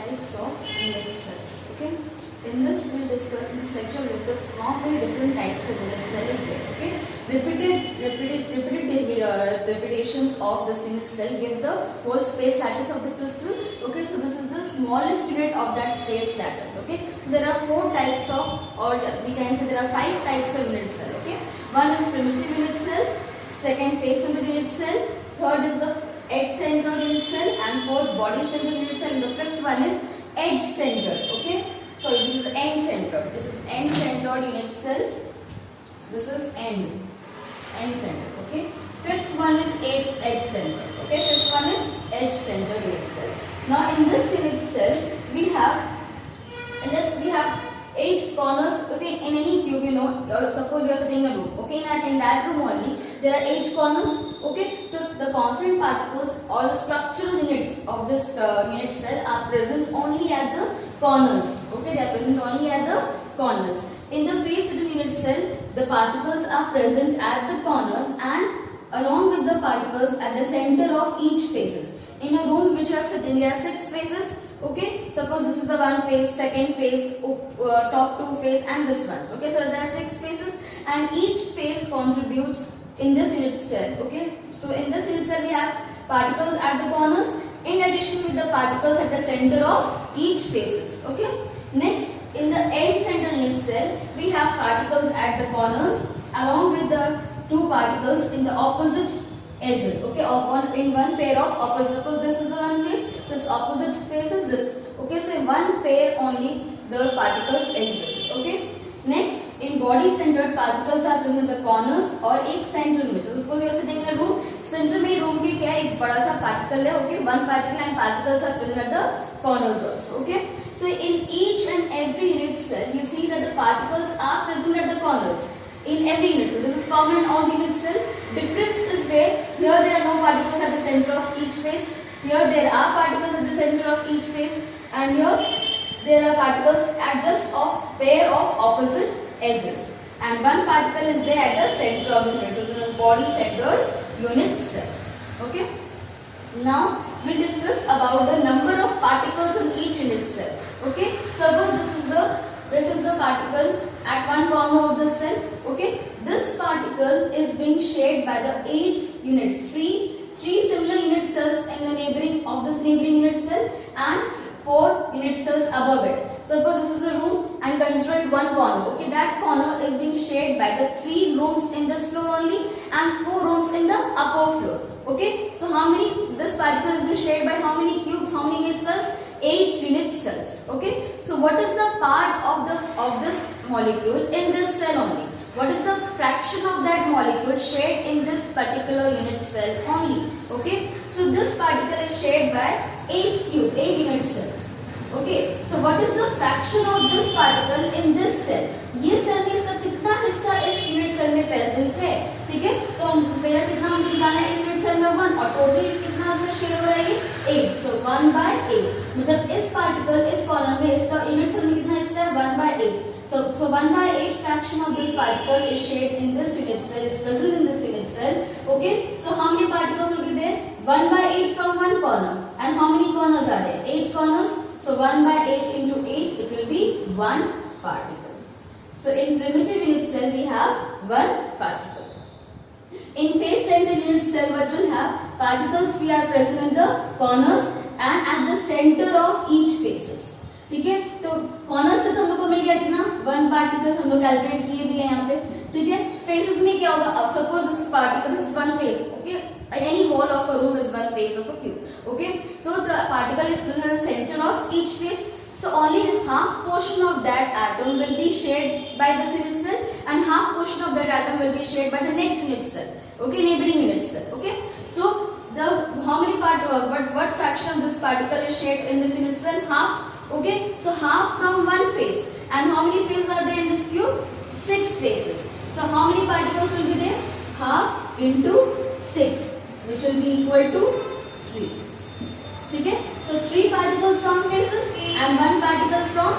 types of unit cells. Okay, in this this lecture we'll discuss how many different types of unit cell is there. Okay, repetitions of this unit cell give the whole space lattice of the crystal. Okay, so this is the smallest unit of that space lattice. Okay, so there are 4 types of, or we can say there are 5 types of unit cell. Okay, one is primitive unit cell, second face-centered unit cell, third is the edge-centered unit cell, and fourth body-centered unit cell, and the fifth one is edge-centered. Okay, so this is end-centered. This is end-centered unit cell. This is end-centered. Okay, fifth one is edge-centered. Okay, fifth one is edge-centered unit cell. Now in this unit cell we have 8 corners. Okay, in any cube, you know, suppose you are sitting in a room. Okay, in that room only there are 8 corners. Okay, so the constant particles or the structural units of this unit cell are present only at the corners. Okay, they are present only at the corners. In the face-centered unit cell, the particles are present at the corners and along with the particles at the center of each faces. In a room which you are sitting, there are 6 faces. Okay, suppose this is the one face, second face, top 2 face, and this one. Okay, so there are 6 faces and each face contributes in this unit cell. Okay, so in this unit cell we have particles at the corners in addition with the particles at the center of each faces. Okay, next in the end-centered unit cell we have particles at the corners along with the 2 particles in the opposite edges. Okay, in one pair of opposite. Suppose this is the one face, so its opposite face is this. Okay, so in one pair only the particles exist. Okay, next in body-centered particles are present at the corners और एक center में. Suppose you are sitting in a room, center में room के क्या एक बड़ा सा particle है. Okay, one particle and particles are present at the corners also. Okay, so in each and every unit cell you see that the particles are present at the corners. In every unit cell, this is common in all the unit cell. Difference is where here there are no particles at the center of each face. Here there are particles at the center of each face, and here there are particles at just a pair of opposite edges. And one particle is there at the center of the unit. So this is body-centered unit cell. Okay. Now we will discuss about the number of particles in each unit cell. Okay. Suppose this is the particle at one corner of the cell. Okay, this particle is being shared by the 8 units, three similar unit cells in the neighboring unit cell and 4 unit cells above it. Suppose this is a room and consider it one corner. Okay, that corner is being shared by the 3 rooms in this floor only and 4 rooms in the upper floor. Okay, so this particle is being shared by how many cubes, how many unit cells? 8 unit cells. Okay, so what is the part of this molecule in this cell only? What is the fraction of that molecule shared in this particular unit cell only? Okay, so this particle is shared by 8 unit cells. Okay, so what is the fraction of this particle in this cell? ये cell में इसका कितना हिस्सा इस unit cell में present है? ठीक है, तो मेरा कितना हमको निकालना है इस यूनिट सेल में 1 और टोटल कितना से शेयर हो रहा है ये 8. सो 1/8 मतलब इस पार्टिकल इस कॉलम में इसका यूनिट सेल में कितना हिस्सा है 1/8. So 1/8 fraction of this particle is shared in this unit cell, is present in this unit cell. Okay, so how many particles will be there? 1/8 from one corner, and how many corners are there? 8 corners. So 1/8 into 8, it will be 1 particle. So in primitive unit cell we have 1 particle. In face-centered unit cell what will have? Particles we are present in the corners and at the center of each faces. ठीक है, तो corner से तो हम लोग को मिल गया कितना 1 पार्टिकल, हम लोग कैलकुलेट किए भी है यहाँ पे. ठीक है, फेसेस में क्या होगा? अब suppose this particle is 1 face. Okay, any wall of a room is 1 face of a cube. Okay, so the particle is present at the center of each face. So only half portion of that atom will be shared by this unit cell and half portion of that atom will be shared by the next unit cell. Okay, neighboring unit cell. Okay, so what fraction of this particle is shared in this unit cell? Half. Okay, so half from one face, and how many faces are there in this cube? 6 faces. So how many particles will be there? Half into 6, which will be equal to 3. ठीक है, so 3 particles from faces and 1 particle from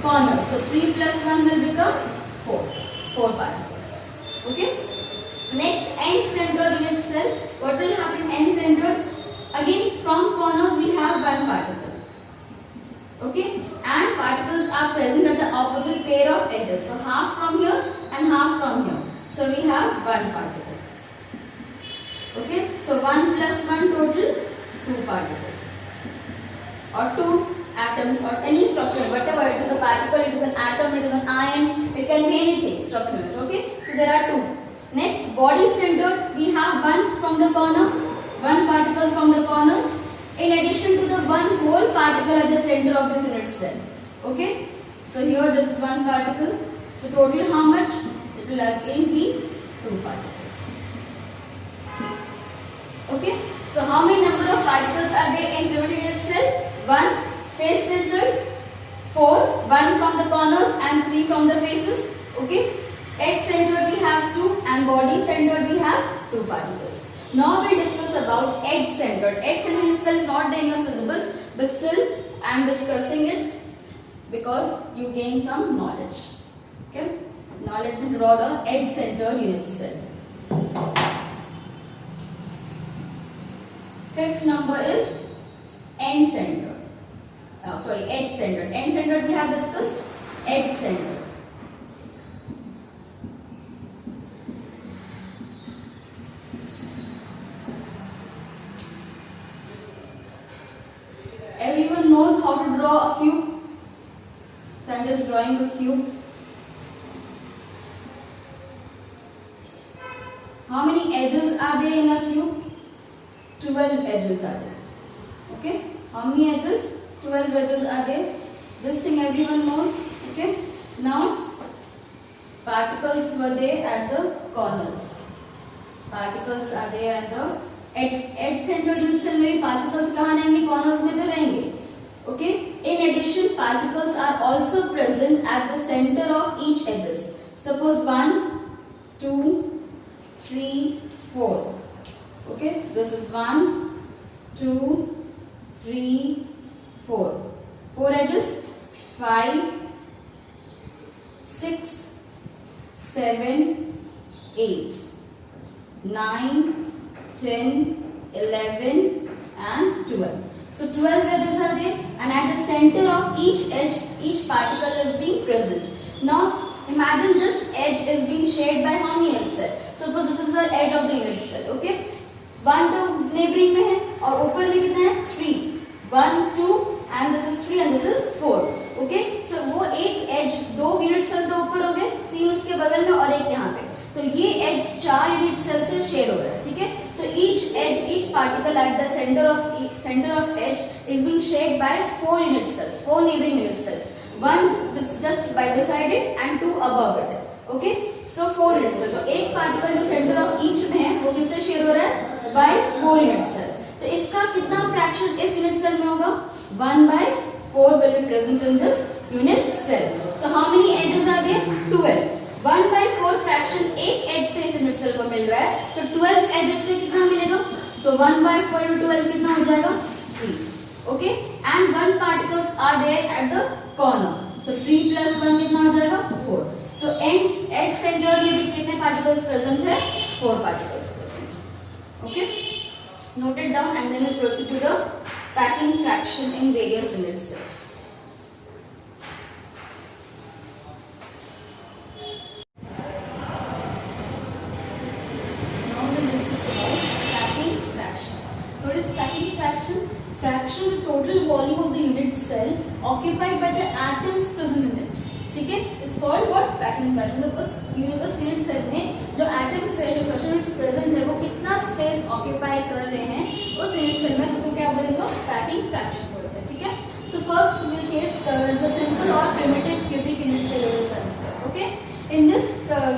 corners. So 3 plus 1 will become 4 particles. Okay. Next, end-centered unit cell. What will happen end-centered? Again, from corners we have 1 particle. Okay, and particles are present at the opposite pair of edges. So half from here and half from here. So we have one particle. Okay, so 1 plus 1 total 2 particles, or 2 atoms, or any structure, whatever it is, a particle, it is an atom, it is an ion, it can be anything structure. Okay, so there are 2. Next, body center, we have 1 from the corner, 1 particle from the corners, in addition to the 1 whole particle at the center of this unit cell. Okay, so here this is 1 particle. So total how much? It will again be 2 particles. Okay, so how many number of particles are there in primitive unit cell? 1 face centered, 4, 1 from the corners and 3 from the faces. Okay, edge centered we have 2 and body centered we have 2 particles. Now we discuss about edge centered. Edge centered unit cell is not there in your syllabus, but still I am discussing it because you gain some knowledge. Okay, now let me draw the edge centered unit cell. Fifth number is end centered. Edge centered. End centered we have discussed. Edge centered. Everyone knows how to draw a cube. So I am just drawing a cube. How many edges are there in a cube? 12 edges are there. Okay, how many edges? 12 edges are there. This thing everyone knows. Okay, now particles were there at the corners. Particles are there at the edge centered unit cell में particles कहाँ रहेंगे? Corners में तो रहेंगे. Okay, in addition particles are also present at the center of each edges. Suppose 1, 2, 3, 4. Okay, this is 1, 2, 3, 4. 4 edges. 5, 6, 7, 8, 9, 10, 11 and 12. So 12 edges are there, and at the center of each edge, each particle is being present. Now imagine this edge is being shared by how many unit cell? Suppose this is the edge of the unit cell. Okay, 1 तो neighboring में है और ऊपर में कितना है? 3. 1, 2 and this is 3 and this is 4. Okay, so वो एक edge 2 unit cell तो ऊपर हो गए, 3 उसके बगल में और एक यहाँ पे. तो ये edge 4 unit cell से share हो रहा है. ठीक है, so each edge, each particle at the center of edge is being shared by 4 unit cells, 4 neighboring unit cells. 1 just by beside it and 2 above it. Okay, so 4 unit cells. तो एक particle जो center of each में है वो किससे share हो रहा है? By 4 unit cell. तो इसका कितना fraction इस unit cell में होगा? 1/4 will be present in this unit cell. So how many edges are there? 12. 1/4 fraction एक edge से इस unit cell को मिल रहा है, तो 12 edges से कितना मिलेगा? So 1/4 into 12 कितना हो जाएगा? 3. Okay, and 1 particles are there at the corner. So 3 plus 1 कितना हो जाएगा? 4. So edge center में भी कितने particles present है? 4 particles present. Okay, note it down and then we proceed to the packing fraction in various unit cells. Fraction the total volume of the unit cell occupied by the atoms present in it. ठीक है, is called what? Packing fraction. मतलब उस unit cell में जो atom cell जो structure units present है वो कितना space occupy कर रहे हैं उस unit cell में, उसको क्या बोलेंगे? Packing fraction बोलते हैं. ठीक है, so first we will case the simple or primitive cubic unit cell we will consider. Okay, in this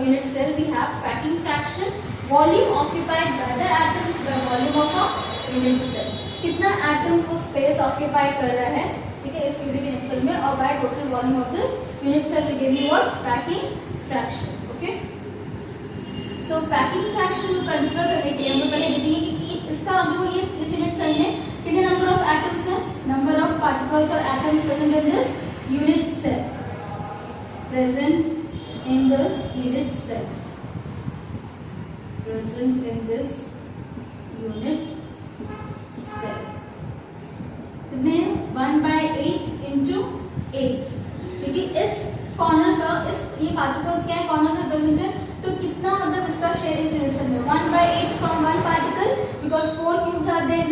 unit cell we have packing fraction, volume occupied by the atoms by volume of a unit cell. कितना atoms वो space occupy कर रहा है, ठीक है, इस cubic unit cell में, और by total volume of this unit cell will give you what? Packing fraction. Okay, so packing fraction को कंसीडर करने के लिए हम पहले देखेंगे कि इसका अभी ये इस यूनिट सेल में कितने नंबर ऑफ एटम्स है, नंबर ऑफ पार्टिकल्स और atoms present in this unit cell, present in this unit cell, present in this unit cell. कितने? 1/8 into into 8. ठीक है, इस कॉर्नर का ये पार्टिकल्स क्या है, कॉर्नर से रिप्रेजेंट है, तो कितना मतलब इसका शेयर इस यूनिट सेल में 1/8 from one particle because 4 cubes are there in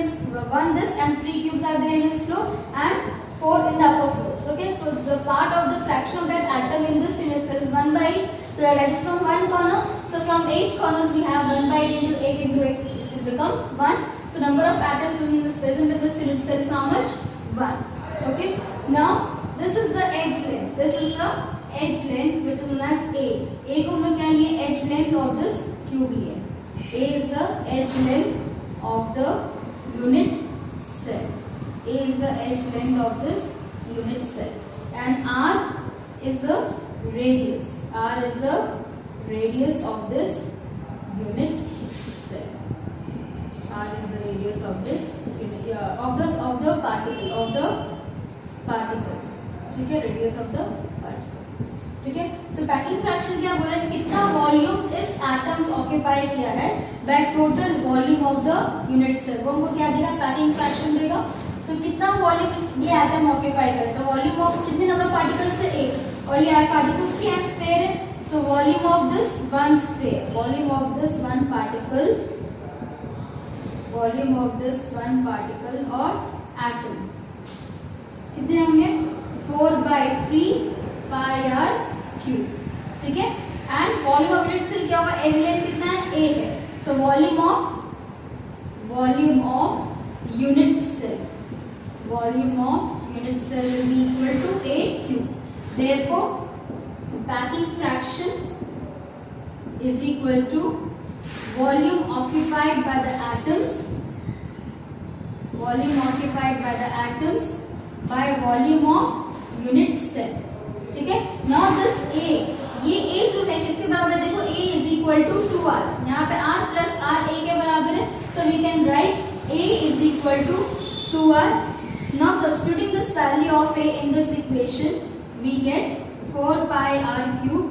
this and 3 cubes are there in this floor and 4 in the upper floors. Okay, so the part of the fraction of that atom in this unit cell is 1/8. So that is from one corner. So from 8 corners we have 1/8 into 8 into 8. It will become 1. So number of atoms in this present in this unit cell is how much? 1. Okay. Now this is the edge length. This is the edge length which is known as A. A को हम क्या लिए? Edge length of this cube लिए. A is the edge length of the unit cell. A is the edge length of this unit cell, and R is the radius. R is the radius of this unit cell. R is the radius of this unit, of the particle. ठीक है, radius of the particle. ठीक है, तो packing fraction क्या बोला है, कितना volume इस एटम्स ऑक्यूपाई किया है by total volume of the unit cell, वो हमको क्या देगा, पैकिंग फ्रैक्शन देगा। तो कितना वॉल्यूम ये एटम ऑक्यूपाई करे, तो वॉल्यूम ऑफ कितने नंबर ऑफ पार्टिकल्स है, एक, और ये पार्टिकल्स क्या है, स्फीयर है, so volume of this one sphere, volume of this one particle, volume of this one particle और एटम कितने होंगे, 4/3 पाई आर क्यूब। ठीक है, and volume of unit cell क्या होगा, एज लेंथ कितना है, ए है, so volume of unit cell, volume of unit cell will be equal to A cube. Therefore, packing fraction is equal to volume occupied by the atoms, volume occupied by the atoms by volume of unit cell. ठीक है, now this A, ये A जो है किसके बराबर है, देखो A is equal to 2R, यहाँ पे R plus R A के बराबर है, so we can write A is equal to 2R. Now substituting this value of A in this equation, we get 4 pi r cube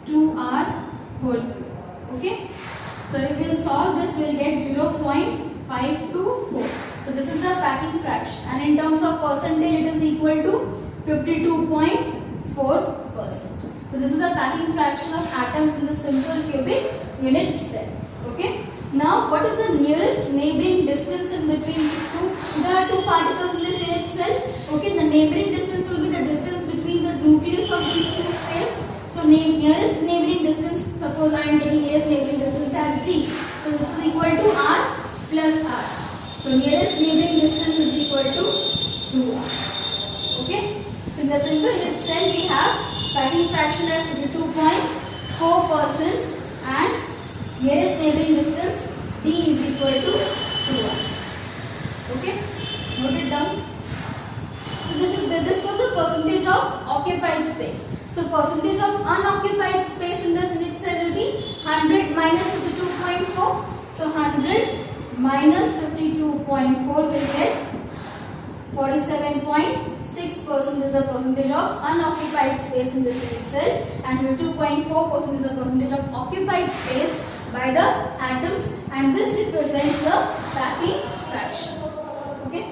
2r whole cube. Okay, so if we will solve this, we will get 0.524. So this is the packing fraction, and in terms of percentage it is equal to 52.4%. So this is the packing fraction of atoms in the simple cubic unit cell. Okay, now what is the nearest neighboring distance in between these two? There are two particles in this unit cell. Okay, the neighboring distance will be the distance between the nucleus of these two spheres. So nearest neighboring distance, suppose I am taking nearest neighboring distance as D, so this is equal to R plus R. So nearest neighboring distance is equal to 2R. Okay, so in the simple unit cell we have packing fraction as 52.4% and nearest neighboring distance D is equal to 2R. Okay, note it down. So this was the percentage of occupied space. So percentage of unoccupied space in this unit cell will be 100 minus 52.4. So 100 minus 52.4 will get 47.6% is the percentage of unoccupied space in this unit cell, and 52.4% is the percentage of occupied space by the atoms, and this represents the packing fraction. Okay.